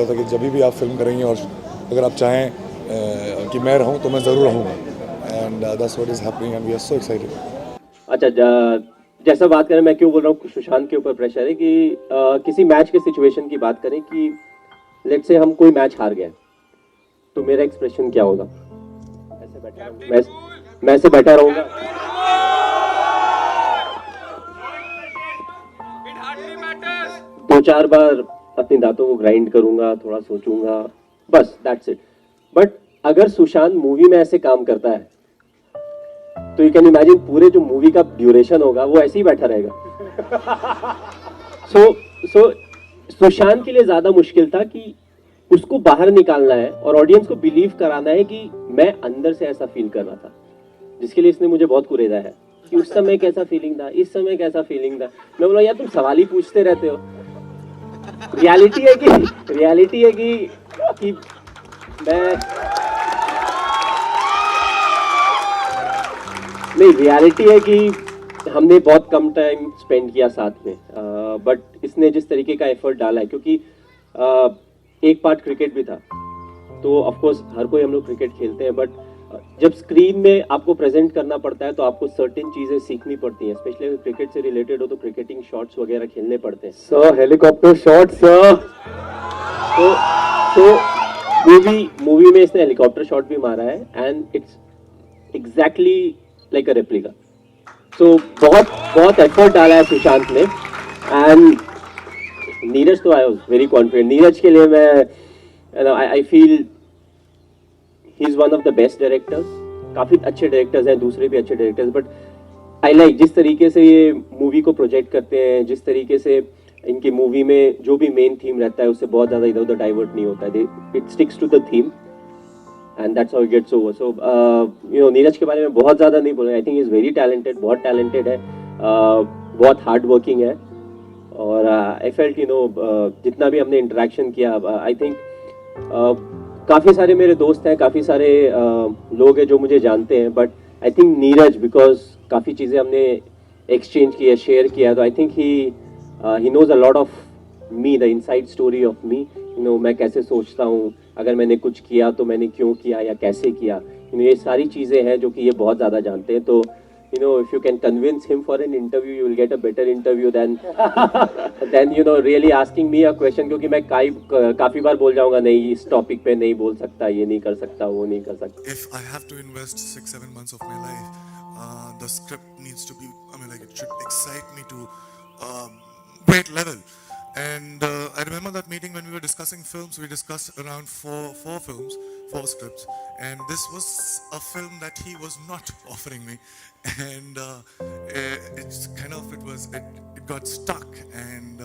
था कि जब भी आप फिल्म करेंगे और अगर आप चाहें कि मैं रहूं तो मैं ज़रूर रहूँगा and that's what is happening and we are so excited. अच्छा जैसा बात करें, मैं क्यों बोल रहा हूँ सुशांत के ऊपर प्रेशर है कि किसी मैच के सिचुएशन की बात करें कि लेट्स से हम कोई मैच हार गए तो मेरा एक्सप्रेशन क्या होगा? ऐसे बैठा रहूंगा, मैं ऐसे बैठा रहूंगा, दो चार बार अपनी दांतों को ग्राइंड करूंगा, थोड़ा सोचूंगा, बस दैट्स इट। बट अगर सुशांत मूवी में ऐसे काम करता है तो यू कैन इमेजिन पूरे जो मूवी का ड्यूरेशन होगा वो ऐसे ही बैठा रहेगा। सो सुशांत के लिए ज्यादा मुश्किल था कि उसको बाहर निकालना है और ऑडियंस को बिलीव कराना है कि मैं अंदर से ऐसा फील कर रहा था, जिसके लिए इसने मुझे बहुत कुरेदा है कि उस समय कैसा फीलिंग था, इस समय कैसा फीलिंग था। मैं बोला यार तुम सवाल ही पूछते रहते हो। रियलिटी है कि मैं नहीं, रियलिटी है कि हमने बहुत कम टाइम स्पेंड किया साथ में, बट इसने जिस तरीके का एफर्ट डाला है, क्योंकि एक पार्ट क्रिकेट भी था, तो ऑफ कोर्स हर कोई हम लोग क्रिकेट खेलते हैं, बट जब स्क्रीन में आपको प्रेजेंट करना पड़ता है तो आपको सर्टेन चीजें सीखनी पड़ती हैं, स्पेशली अगर क्रिकेट से रिलेटेड हो तो क्रिकेटिंग शॉट्स वगैरह खेलने पड़ते हैं। Sir helicopter shot sir. तो मूवी में इसने हेलीकॉप्टर शॉट भी मारा है and it's exactly like a replica. So बहुत एफर्ट डाला है सुशांत ने। एंड नीरज तो I was very confident. Neeraj के लिए मैं I feel he is one of the best directors. काफी अच्छे डायरेक्टर्स हैं, दूसरे भी अच्छे डायरेक्टर्स, बट आई लाइक जिस तरीके से ये मूवी को प्रोजेक्ट करते हैं, जिस तरीके से इनकी मूवी में जो भी मेन थीम रहता है उससे बहुत ज्यादा इधर उधर डाइवर्ट नहीं होता है, it sticks to the theme and that's how it gets over. So you know, Neeraj के बारे में बहुत ज्यादा नहीं बोलूंगा। I think is very talented, बहुत टैलेंटेड है, बहुत हार्ड वर्किंग है। और आई फेल्ट यू नो, जितना भी हमने इंटरेक्शन किया, आई थिंक काफ़ी सारे मेरे दोस्त हैं, काफ़ी सारे लोग हैं जो मुझे जानते हैं, but I think Neeraj, because काफ़ी चीज़ें हमने एक्सचेंज किया, शेयर किया, तो I think he knows a lot of me, the inside story of me. You know, मैं कैसे सोचता हूँ, अगर मैंने कुछ किया तो मैंने क्यों किया या कैसे किया, यू नो, ये सारी चीज़ें हैं जो कि ये बहुत ज़्यादा जानते हैं। तो you know, if you can convince him for an interview, you will get a better interview than you know really asking me a question, क्योंकि मैं काफी बार बोल जाऊंगा नहीं, इस टॉपिक पे नहीं बोल सकता, ये नहीं कर सकता, वो नहीं कर सकता। If I have to invest 6-7 months of my life, the script needs to be, I mean, like, it should excite me to great level. And I remember that meeting when we were discussing films. We discussed around four films, 4 scripts, and this was a film that he was not offering me. And it's kind of, it got stuck. And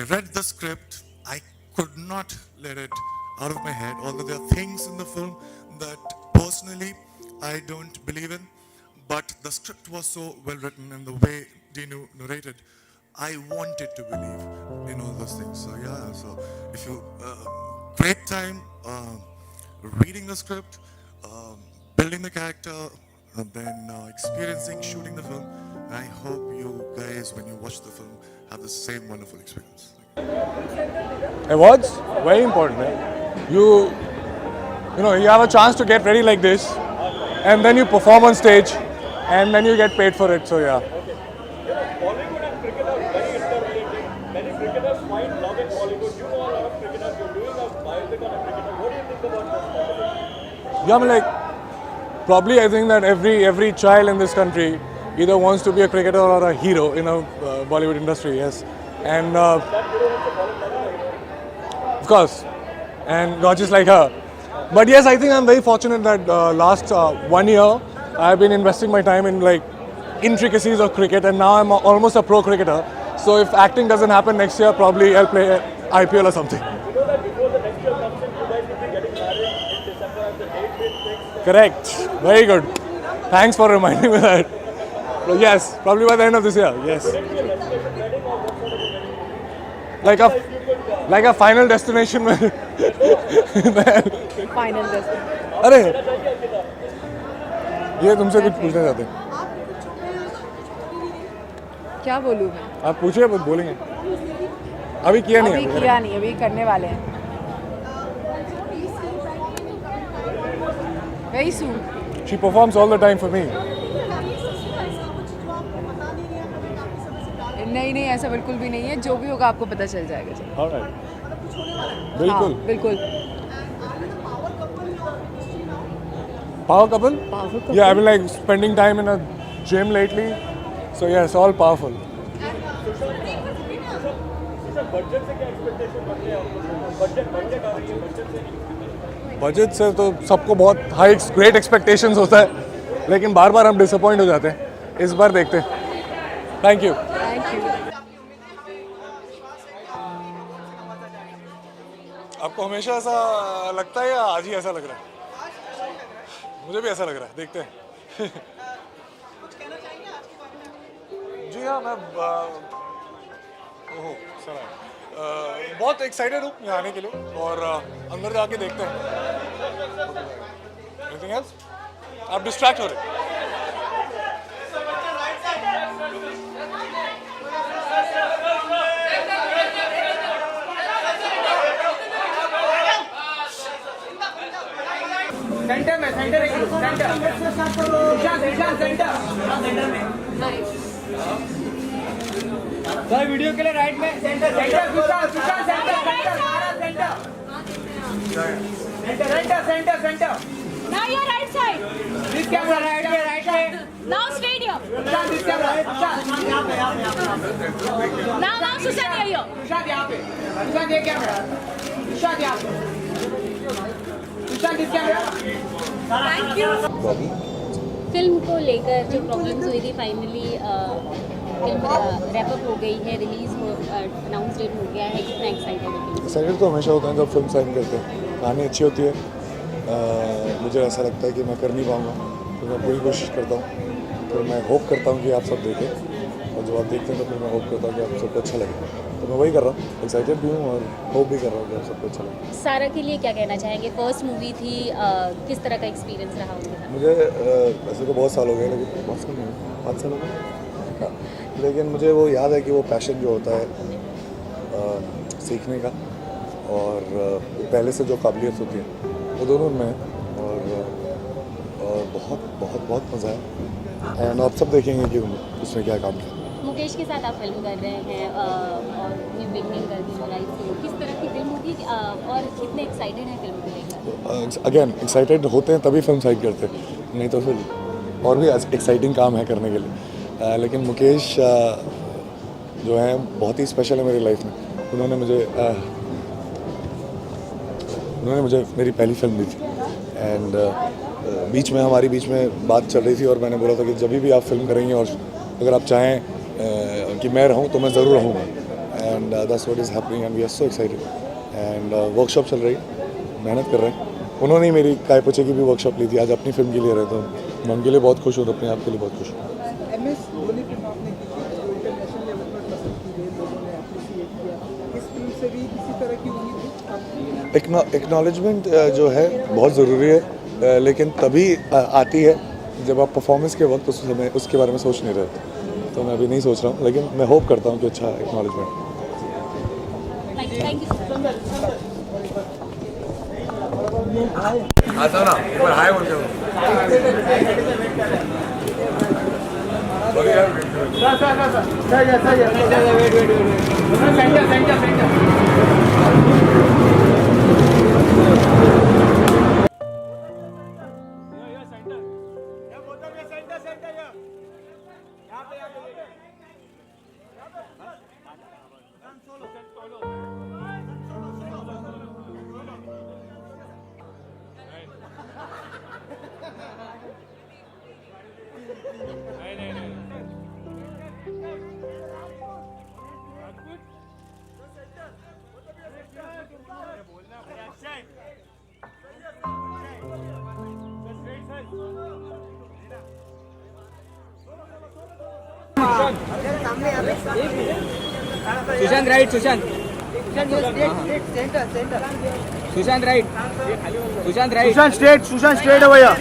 I read the script. I could not let it out of my head. Although there are things in the film that personally I don't believe in, but the script was so well written, and the way Dinu narrated, I wanted to believe in all those things. So yeah, so if you great time reading the script, building the character, and then experiencing shooting the film. And I hope you guys, when you watch the film, have the same wonderful experience. Awards very important, man. You know, you have a chance to get ready like this, and then you perform on stage, and then you get paid for it. So yeah. Bollywood and cricket are very interrelated. Many cricketers find love in Bollywood. You know a lot of cricketers. You're doing a biopic on a cricketer. What do you think about this? Yeah, I mean, like, probably I think that every child in this country either wants to be a cricketer or a hero in a Bollywood industry. Yes, and of course, and not just like her. But yes, I think I'm very fortunate that last 1 year I've been investing my time in like intricacies of cricket, and now I'm almost a pro cricketer. So if acting doesn't happen next year, probably I'll play IPL or something. You know that before the next year comes in, you guys will be getting married in December, and the date will fix. Correct. Very good. Thanks for reminding me that. But yes, probably by the end of this year. Yes. Will it be a destination wedding or what sort of a wedding? Like a final destination में final destination. अरे ये तुमसे कुछ पूछना चाहते हैं। क्या बोलूँ मैं? आप पूछिए, बोलेंगे। अभी किया नहीं अभी है। किया नहीं, अभी करने वाले हैं। Very soon. She performs all the time for me. नहीं नहीं, ऐसा बिल्कुल भी नहीं है, जो भी होगा आपको पता चल जाएगा जी। Alright. बिल्कुल. हाँ, बिल्कुल। Power couple? Power couple? Yeah, I've been like spending time in a gym lately. So yes, all powerful. Budget से क्या एक्सपेक्टेशन रखते हैं आप लोग? बजट आ रही है, बजट से बजट से तो सबको बहुत हाई ग्रेट एक्सपेक्टेशंस होता है, लेकिन बार बार हम डिसअपॉइंट हो जाते हैं. इस बार देखते हैं. Thank you. Thank you. आपको हमेशा ऐसा लगता है या आज ही ऐसा लग रहा है? मुझे भी ऐसा लग रहा है. देखते हैं. जी हाँ, मैं ओहो सर बहुत एक्साइटेड हूँ यहाँ आने के लिए और अंदर जाके देखते हैं. Anything else? आप डिस्ट्रैक्ट हो रहे. सेंटर में सेंटर सर वीडियो के लिए राइट में centre centre Now your right side. This camera right में Now straight here. This camera Now Susan here. Sushant यहाँ पे सुशांत ये कैमरा सुशांत यहाँ पे Sushant this camera Thank you. Film को लेकर जो प्रॉब्लम्स हुई थी फाइनली फिल्म रैपअप हो गई है, रिलीज हो अनाउंस डेट हो गया है, कितना एक्साइटेड है? एक्साइटेड तो हमेशा होता है जब फिल्म साइन करते हैं. कहानी अच्छी होती है. मुझे ऐसा लगता है कि मैं कर नहीं पाऊँगा, तो मैं पूरी कोशिश करता हूँ. तो मैं होप करता हूँ कि आप सब देखें, और जब आप देखते हैं तो फिर मैं होप करता हूँ कि आप सबको अच्छा लगे. तो मैं वही कर रहा हूँ. एक्साइटेड भी हूँ और होप भी कर रहा हूँ कि आप सबको अच्छा लगे. सारा के लिए क्या कहना चाहेंगे? फर्स्ट मूवी थी, किस तरह का एक्सपीरियंस रहा उनके साथ? मुझे वैसे तो बहुत साल हो गए, लेकिन बहुत साल नहीं, 5 साल हो गए. हाँ, लेकिन मुझे वो याद है कि वो पैशन जो होता है सीखने का और पहले से जो काबिलियत होती है वो दोनों में है. और बहुत बहुत बहुत मज़ा है. एंड आप सब देखेंगे कि उसने क्या काम किया. मुकेश के साथ आप फिल्म कर रहे हैं और बिगनिंग कर दी जुलाई से, किस तरह की फिल्म होगी और कितने एक्साइटेड हैं फिल्म को लेकर? अगेन एक्साइटेड होते हैं तभी फिल्म साइन करते हैं, नहीं तो फिर और भी एक्साइटिंग काम है करने के लिए. लेकिन मुकेश जो है बहुत ही स्पेशल है मेरी लाइफ में. उन्होंने मुझे मेरी पहली फिल्म दी थी. एंड हमारी बीच में बात चल रही थी और मैंने बोला था कि जब भी आप फिल्म करेंगे और अगर आप चाहें कि मैं रहूं तो मैं ज़रूर रहूँगा. And that's what is happening and we are so excited. And workshop चल रही है, मेहनत कर रहे हैं. उन्होंने ही मेरी काय पोचे की भी वर्कशॉप ली थी, आज अपनी फिल्म के लिए रहे. तो मैं उनके लिए बहुत खुश हूँ और अपने आप के लिए बहुत खुश हूँ. MS धोनी फिल्म आपने की थी, जो इंटरनेशनल लेवल पर पसंद की गई, लोगों ने अप्रिशिएट किया. इस फिल्म से भी इसी तरह की उम्मीद थी? एक्नॉलेजमेंट जो है बहुत ज़रूरी है, लेकिन तभी आती है जब आप परफॉर्मेंस के वक्त उस समय उसके बारे में सोच नहीं रहे. तो मैं अभी नहीं सोच रहा हूँ, लेकिन मैं होप करता हूँ कि अच्छा एक्नॉलेजमेंट. Thank you. आता ना एक बार हाय बोलते हो. Sushant right Sushant Sushant right Sushant right Sushant straight है भैया.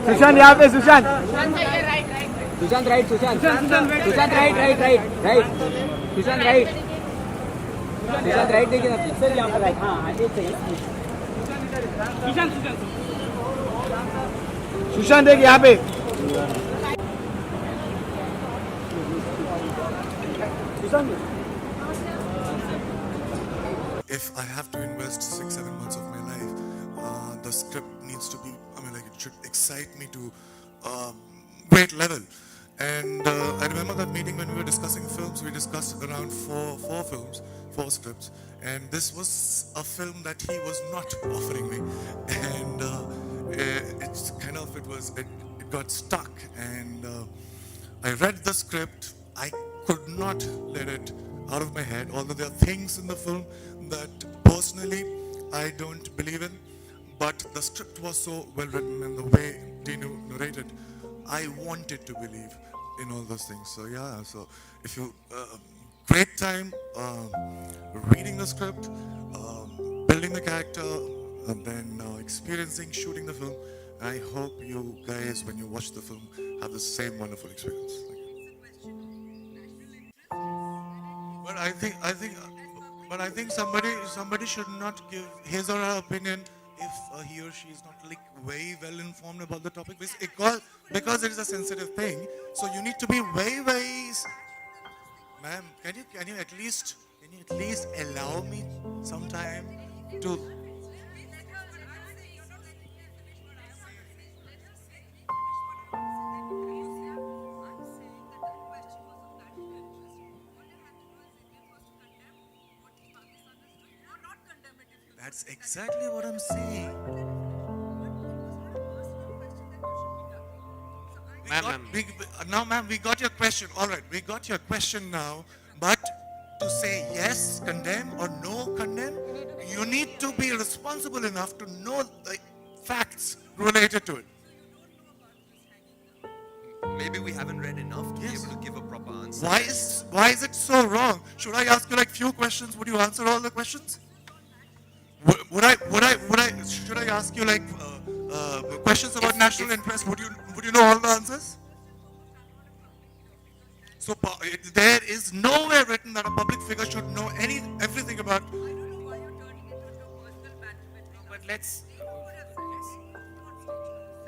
सुशांत यहाँ पे Sushant right Sushant right Sushant right Sushant right right देखिए ना सर, यहाँ पर राइट, हाँ एक सेकंड। सुशांत देख यहाँ पे। If I have to invest 6-7 months of my life, the script needs to be, it should excite me to great level. And I remember that meeting when we were discussing films. We discussed around four films, 4 scripts, and this was a film that he was not offering me, and it got stuck, and I read the script. I could not let it out of my head, although there are things in the film that personally I don't believe in, but the script was so well written, and the way Dino narrated, I wanted to believe in all those things. So yeah, so if you great time reading the script, building the character, and then experiencing shooting the film. I hope you guys, when you watch the film, have the same wonderful experience. But I think somebody should not give his or her opinion if he or she is not like very well informed about the topic, because it is a sensitive thing. So you need to be very. Ma'am, can you at least allow me some time to? That's exactly what I'm saying. Ma'am, we got your question. All right, we got your question now. But to say yes, condemn, or no, condemn, you need to be responsible enough to know the facts related to it. Maybe we haven't read enough to be able to give a proper answer. Why is it so wrong? Should I ask you like few questions? Would you answer all the questions? Should I ask you like questions about national interest? Would you know all the answers? So there is nowhere written that a public figure should know everything about. But let's.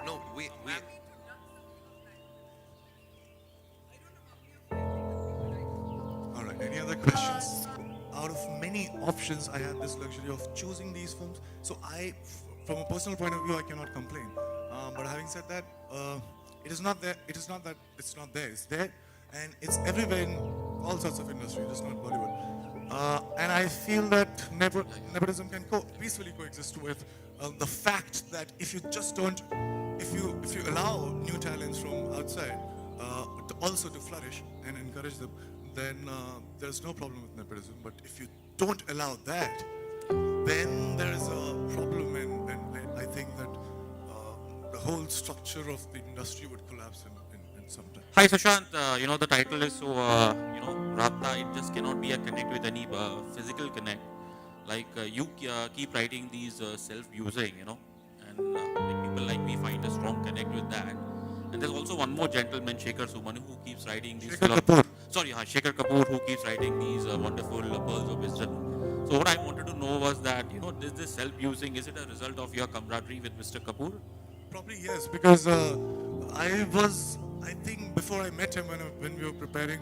No, we. All right. Any other questions? Out of many options, I had this luxury of choosing these films. So from a personal point of view, I cannot complain. But having said that, it is not there. It is not that it's not there. It's there, and it's everywhere in all sorts of industry, just not Bollywood. And I feel that nepotism can peacefully coexist with the fact that if you just don't, if you allow new talents from outside to flourish and encourage them, then there's no problem with nepotism. But if you don't allow that, then there is a problem, and I think that the whole structure of the industry would collapse in some time. Hi Sushant, the title is so, Rabta, it just cannot be a connect with any physical connect. Like you keep writing these self-using, and like people like me find a strong connect with that. And there's also one more gentleman, Shekhar Suman, who keeps writing these. Shekhar Kapoor. Shekhar Kapoor, who keeps writing these wonderful pearls of wisdom. So what I wanted to know was that, is this self-using, is it a result of your camaraderie with Mr. Kapoor? Probably yes, because I think before I met him when we were preparing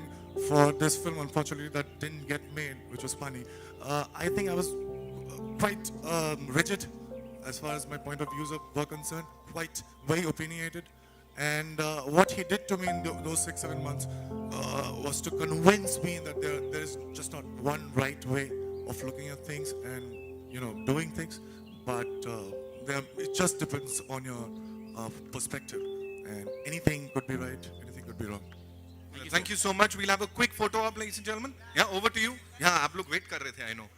for this film, unfortunately that didn't get made, which was funny. I think I was quite rigid as far as my point of views were concerned, quite very opinionated. And what he did to me in those 6-7 months was to convince me that there is just not one right way of looking at things and doing things, but it just depends on your perspective, and anything could be right, anything could be wrong. Thank you so much. We'll have a quick photo up, ladies and gentlemen. Yeah, over to you. Yeah, आप लोग wait कर रहे थे, I know.